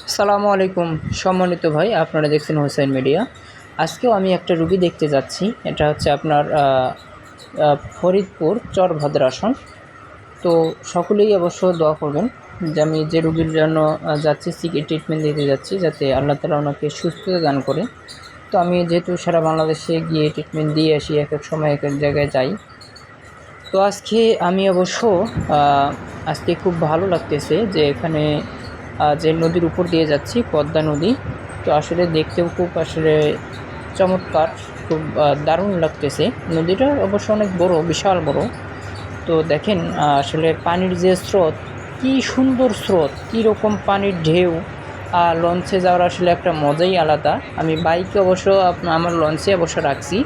আসসালামু আলাইকুম সম্মানিত ভাই, আপনারা দেখছেন হোসেন মিডিয়া। আজকেও আমি একটা রুগী দেখতে যাচ্ছি। এটা হচ্ছে আপনার ফরিদপুর চরভদ্রাসন। তো সকলেই অবশ্য দোয়া করবেন যে আমি যে রুগীর জন্য যাচ্ছি, ট্রিটমেন্ট দিতে যাচ্ছি, যাতে আল্লাহ তাআলা ওনাকে সুস্থতা দান করে। তো আমি যেহেতু সারা বাংলাদেশে গিয়ে ট্রিটমেন্ট দিয়ে আসি, এক এক সময় এক এক জায়গায় যাই। তো আজকে আমি অবশ্য আজকে খুব ভালো লাগতেছে যে এখানে যে নদীর উপর দিয়ে যাচ্ছি, পদ্মা নদী। তো আসলে দেখতেও খুব আসলে চমৎকার, খুব দারুণ লাগতেছে। নদীটা অবশ্য অনেক বড়, বিশাল বড়। তো দেখেন আসলে পানির যে স্রোত, কী সুন্দর স্রোত, কী রকম পানির ঢেউ। লঞ্চে যাওয়ার আসলে একটা মজাই আলাদা। আমি বাইকে অবশ্য আমার লঞ্চে অবশ্য রাখছি,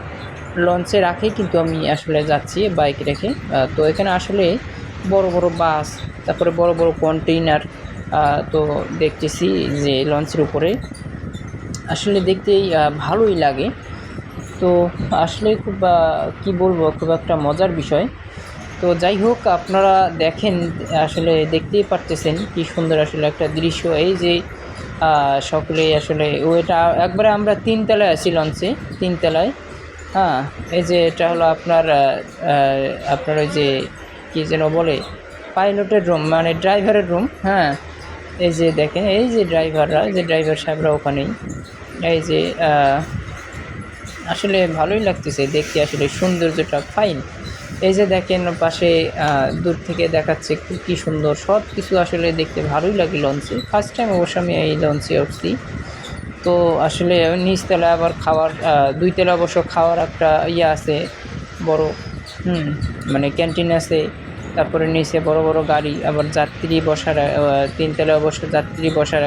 লঞ্চে রাখেই কিন্তু আমি আসলে যাচ্ছি বাইক রেখে। তো এখানে আসলে বড় বড় বাস, তারপরে বড় বড় কন্টেইনার তো দেখতেছি যে লঞ্চের উপরে আসলে দেখতেই ভালোই লাগে। তো আসলে খুব কী বলবো, খুব একটা মজার বিষয়। তো যাই হোক, আপনারা দেখেন, আসলে দেখতেই পারতেছেন কী সুন্দর আসলে একটা দৃশ্য। এই যে সকলে আসলে ওইটা একবারে আমরা 3 তলায় আছি লঞ্চে, 3 তলায়। হ্যাঁ, এই যে এটা হলো আপনার ওই যে কী যেন বলে, পাইলটের রুম, মানে ড্রাইভারের রুম। হ্যাঁ, এই যে দেখেন, এই যে ড্রাইভার সাহেবরা ওখানেই। এই যে আসলে ভালোই লাগতেছে দেখতে, আসলে সৌন্দর্যটা ফাইন। এই যে দেখেন পাশে দূর থেকে দেখাচ্ছে কী সুন্দর সব কিছু, আসলে দেখতে ভালোই লাগে লঞ্চে। ফার্স্ট টাইম অবশ্য আমি এই লঞ্চে উঠছি। তো আসলে নিচতলায় আবার খাওয়ার, 2 তলায় অবশ্য খাওয়ার একটা ইয়ে আছে, বড়, মানে ক্যান্টিন আছে। তারপরে নিচে বড় বড় গাড়ি, আবার যাত্রী বসার 3 তলায় অবশ্য যাত্রী বসার